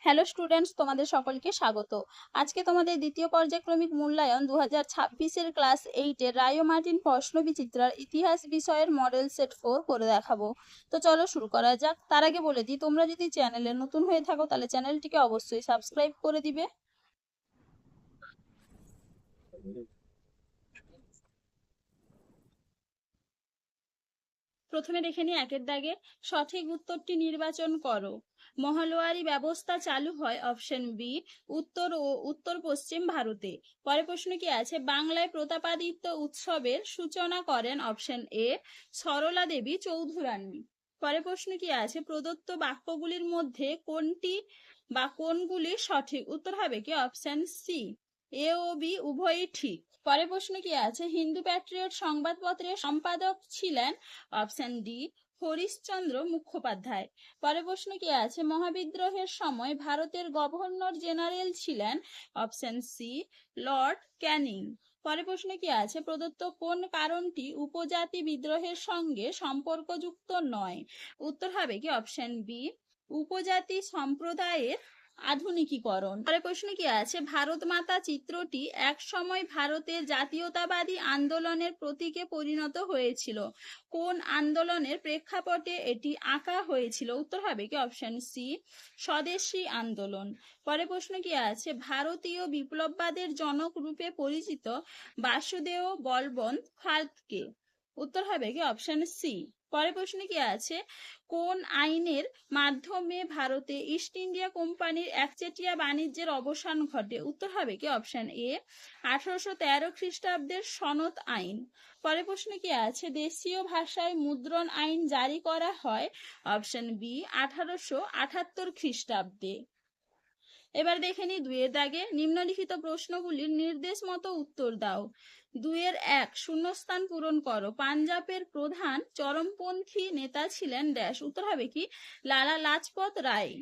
Hello students, তোমাদের সকলকে স্বাগত। আজকে তোমাদের দ্বিতীয় পর্যায়ক্রমিক মূল্যায়ন 2026-এর ক্লাস 8-এর রায় ও মার্টিন প্রশ্ন বিচিত্রার ইতিহাস বিষয়ের মডেল সেট 4 করে দেখাবো। তো চলো শুরু করা যাক। তার আগে বলে দিই, তোমরা যদি চ্যানেলে নতুন হয়ে থাকো তাহলে চ্যানেলটিকে অবশ্যই সাবস্ক্রাইব করে দিবে। প্রথমে দেখে নিই একের দাগে। সঠিক উত্তরটি নির্বাচন করো। মহালয়ারি ব্যবস্থা চালু হয় অপশন বি উত্তর ও উত্তর পশ্চিম ভারতে। পরের প্রশ্ন কি আছে? বাংলায় প্রতাপাদিত্য উৎসবের সূচনা করেন অপশন এ সরলা দেবী চৌধুরানী। পরের প্রশ্ন কি আছে? প্রদত্ত বাক্যগুলির মধ্যে কোনটি বা কোনগুলি সঠিক? উত্তর হবে কি অপশন সি এ ও বি উভয়ই ঠিক। পরের প্রশ্ন কি আছে? হিন্দু প্যাট্রিয়ট সংবাদপত্রের সম্পাদক ছিলেন অপশন ডি হরিশচন্দ্র মুখোপাধ্যায়। পরের প্রশ্ন কি আছে? মহাবিদ্রোহের সময় ভারতের গভর্নর জেনারেল ছিলেন অপশন সি লর্ড ক্যানিং। পরের প্রশ্ন কি আছে? প্রদত্ত কোন কারণটি উপজাতি বিদ্রোহের সঙ্গে সম্পর্কযুক্ত নয়? উত্তর হবে কি অপশন বি উপজাতি সম্প্রদায়ের আধুনিকীকরণ। পরের প্রশ্ন কি আছে? ভারত মাতা চিত্রটি এক সময় ভারতের জাতীয়তাবাদী আন্দোলনের প্রতীকে পরিণত হয়েছিল। কোন আন্দোলনের প্রেক্ষাপটে এটি আঁকা হয়েছিল? উত্তর হবে কি অপশন সি স্বদেশী আন্দোলন। পরের প্রশ্ন কি আছে? ভারতীয় বিপ্লববাদের জনক রূপে পরিচিত বাসুদেব বলবন্ত ফাল্কে। উত্তর হবে কি অপশন সি। পরের প্রশ্ন কি আছে? কোন আইনের মাধ্যমে ভারতে ইস্ট ইন্ডিয়া কোম্পানির একচেটিয়া বাণিজ্যের অবসান ঘটে? উত্তর হবে কি অপশন এ 1813 খ্রিস্টাব্দের সনদ আইন। পরের প্রশ্ন কি আছে? দেশীয় ভাষায় মুদ্রণ আইন জারি করা হয় অপশন বি 1878 খ্রিস্টাব্দে। এবার দেখে নি দুইয়ের দাগে। নিম্নলিখিত প্রশ্নগুলির নির্দেশ মতো উত্তর দাও। 2-1 শূন্যস্থান পূরণ করো। পাঞ্জাবের প্রধান চরমপন্থী নেতা ছিলেন ড্যাশ। উত্তর হবে কি লালা লাজপত রায়।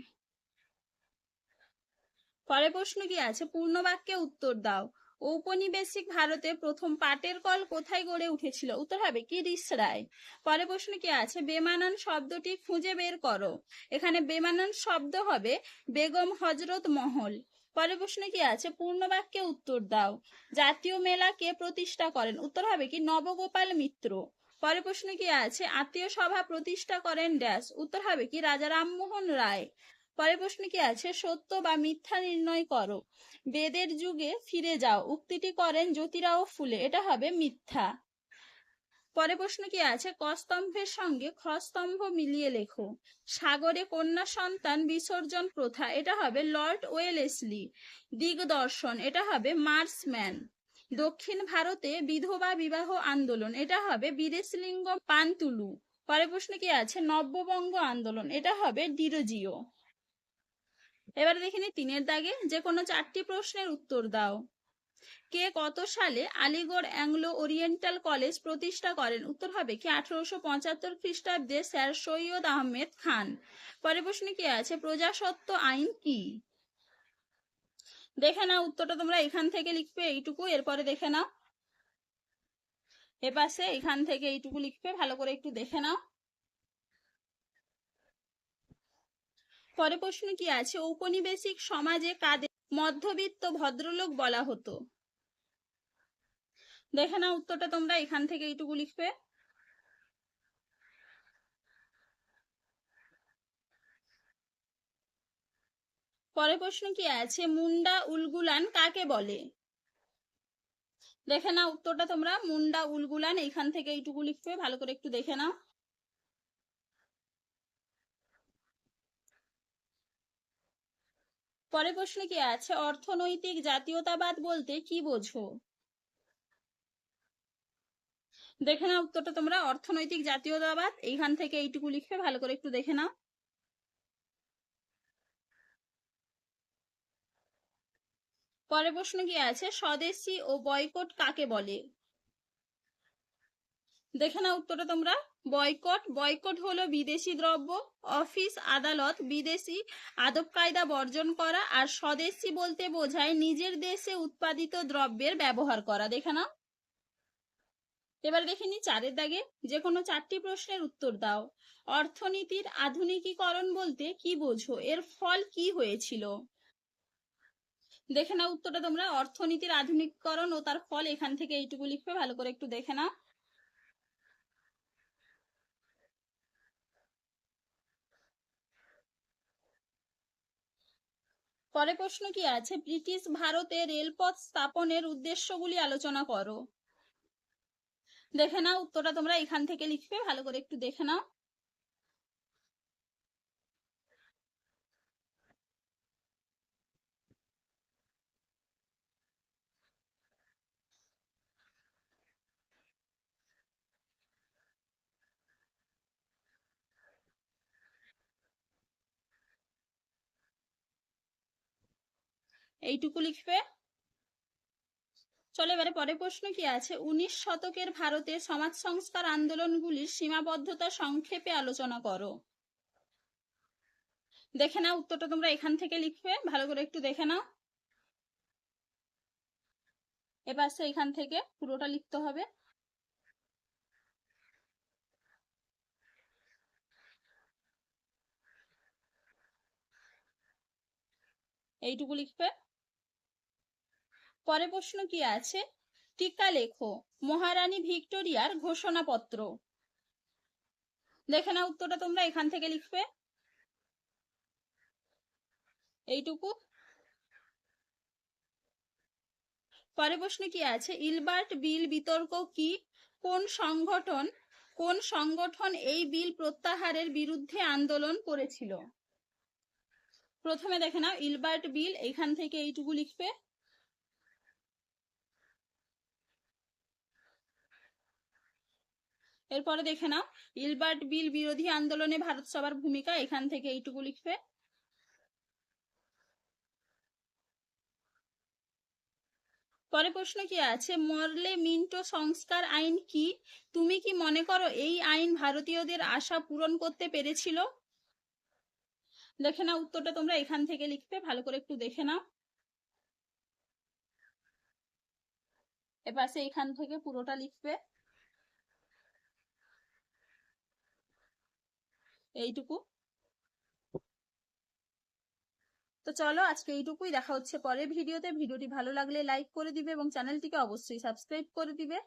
পরের প্রশ্ন কি আছে? পূর্ণ বাক্যে উত্তর দাও। ঔপনিবেশিক ভারতে প্রথম পাটের কল কোথায় গড়ে উঠেছিল? উত্তর হবে কি রিসরায়। পরের প্রশ্ন কি আছে? বেমানান শব্দটি খুঁজে বের করো। এখানে বেমানান শব্দ হবে বেগম হজরত মহল। পরের প্রশ্ন কি আছে? পূর্ণ বাক্যে উত্তর দাও। জাতীয় মেলা কে প্রতিষ্ঠা করেন? উত্তর হবে কি নবগোপাল মিত্র। পরের প্রশ্ন কি আছে? আত্মীয় সভা প্রতিষ্ঠা করেন ড্যাশ। উত্তর হবে কি রাজা রামমোহন রায়। পরের প্রশ্ন কি আছে? সত্য বা মিথ্যা নির্ণয় করো। বেদের যুগে ফিরে যাও উক্তিটি করেন জ্যোতিরাও ফুলে। এটা হবে মিথ্যা। পরের প্রশ্ন কি আছে? ক স্তম্ভের সঙ্গে খ স্তম্ভ মিলিয়ে লেখো। সাগরে কন্যা সন্তান বিসর্জন প্রথা। এটা হবে লর্ড ওয়েলেসলি। দিগদর্শন। এটা হবে মার্সম্যান। দক্ষিণ ভারতে বিধবা বিবাহ আন্দোলন। এটা হবে বীরেশলিঙ্গ পান্তুলু। পরের প্রশ্ন কি আছে? নব্যবঙ্গ আন্দোলন। এটা হবে ডিরোজিও। এবার দেখে নি 3-এর দাগে। যে কোনো 4টি প্রশ্নের উত্তর দাও। কে কত সালে আলিগড় অ্যাংলো ওরিয়েন্টাল কলেজ প্রতিষ্ঠা করেন? উত্তর হবে কি 1875 খ্রিস্টাব্দে স্যার সৈয়দ আহমেদ খান। পরের প্রশ্ন কি আছে? প্রজাসত্ব আইন কি? দেখে নাও উত্তরটা তোমরা এখান থেকে লিখবে এইটুকু, এরপরে দেখে নাও এপাশে এখান থেকে এইটুকু লিখবে, ভালো করে একটু দেখে নাও। পরের প্রশ্ন কি আছে? ঔপনিবেশিক সমাজে কাদের মধ্যবিত্ত ভদ্রলোক বলা হতো? দেখে নাও উত্তরটা তোমরা এখান থেকে এইটুকু লিখবে। পরের প্রশ্ন কি আছে? মুন্ডা উলগুলান কাকে বলে? দেখে নাও উত্তরটা তোমরা। মুন্ডা উলগুলান এখান থেকে এইটুকু লিখবে, ভালো করে একটু দেখে নাও। পরের প্রশ্ন কি আছে? অর্থনৈতিক জাতীয়তাবাদ বলতে কি বোঝো? দেখে নাও উত্তরটা তোমরা। অর্থনৈতিক জাতীয়তাবাদ এইখান থেকে এইটুকু লিখবে, ভালো করে একটু দেখে নাও। পরের প্রশ্ন কি আছে? স্বদেশী ও বয়কট কাকে বলে? দেখে নাও উত্তরটা তোমরা। বয়কট বয়কট হলো বিদেশি দ্রব্য, অফিস আদালত বিদেশি আদব কায়দা বর্জন করা, আর স্বদেশী বলতে বোঝায় নিজের দেশে উৎপাদিত দ্রব্যের ব্যবহার করা। দেখে নাও। এবার দেখে নি 4-এর দাগে, যে কোনো 4টি প্রশ্নের উত্তর দাও। অর্থনীতির আধুনিকীকরণ বলতে কি বোঝো, এর ফল কি হয়েছিল? দেখে নাও উত্তরটা তোমরা। অর্থনীতির আধুনিকীকরণ ও তার ফল, এখান থেকে এইটুকু লিখবে, ভালো করে একটু দেখে নাও। পরে প্রশ্ন কি আছে, ব্রিটিশ ভারতে রেলপথ স্থাপনের উদ্দেশ্যগুলি আলোচনা করো। দেখে নাও উত্তরটা তোমরা এখান থেকে লিখবে, ভালো করে একটু দেখে নাও। এইটুকু লিখবে। চলো এবারে পরে প্রশ্ন কি আছে, 19 শতকের ভারতে সমাজ সংস্কার আন্দোলনগুলির সীমাবদ্ধতা সংক্ষেপে আলোচনা করো। দেখে নাও উত্তরটা তোমরা এখান থেকে লিখবে, ভালো করে একটু দেখে নাও। এবার এখান থেকে পুরোটা লিখতে হবে। এইটুকু লিখবে। পরে প্রশ্ন কি আছে, টিকা লেখো মহারানী ভিক্টোরিয়ার ঘোষণাপত্র। দেখে নাও উত্তরটা তোমরা এখান থেকে লিখবে, এইটুকু। পরে প্রশ্ন কি আছে, ইলবার্ট বিল বিতর্ক কি, কোন সংগঠন এই বিল প্রত্যাহারের বিরুদ্ধে আন্দোলন করেছিল? প্রথমে দেখে নাও ইলবার্ট বিল, এখান থেকে এইটুকু লিখবে। এরপরে দেখে নাও ইলবার্ট বিল বিরোধী আন্দোলনে ভারত সভার ভূমিকা, এখান থেকে এইটুকু লিখবে। পরে প্রশ্ন কি আছে, মরলে মিন্টো সংস্কার আইন কি, তুমি কি মনে করো এই আইন ভারতীয়দের আশা পূরণ করতে পেরেছিল? দেখে নাও উত্তরটা তোমরা এখান থেকে লিখবে, ভালো করে একটু দেখে নাও। এবার এখান থেকে পুরোটা লিখবে, এইটুকু। তো চলো আজকে এইটুকুই, দেখা হচ্ছে পরের ভিডিওতে। ভিডিওটি ভালো লাগলে লাইক করে দিবে এবং চ্যানেলটিকে অবশ্যই সাবস্ক্রাইব করে দিবে।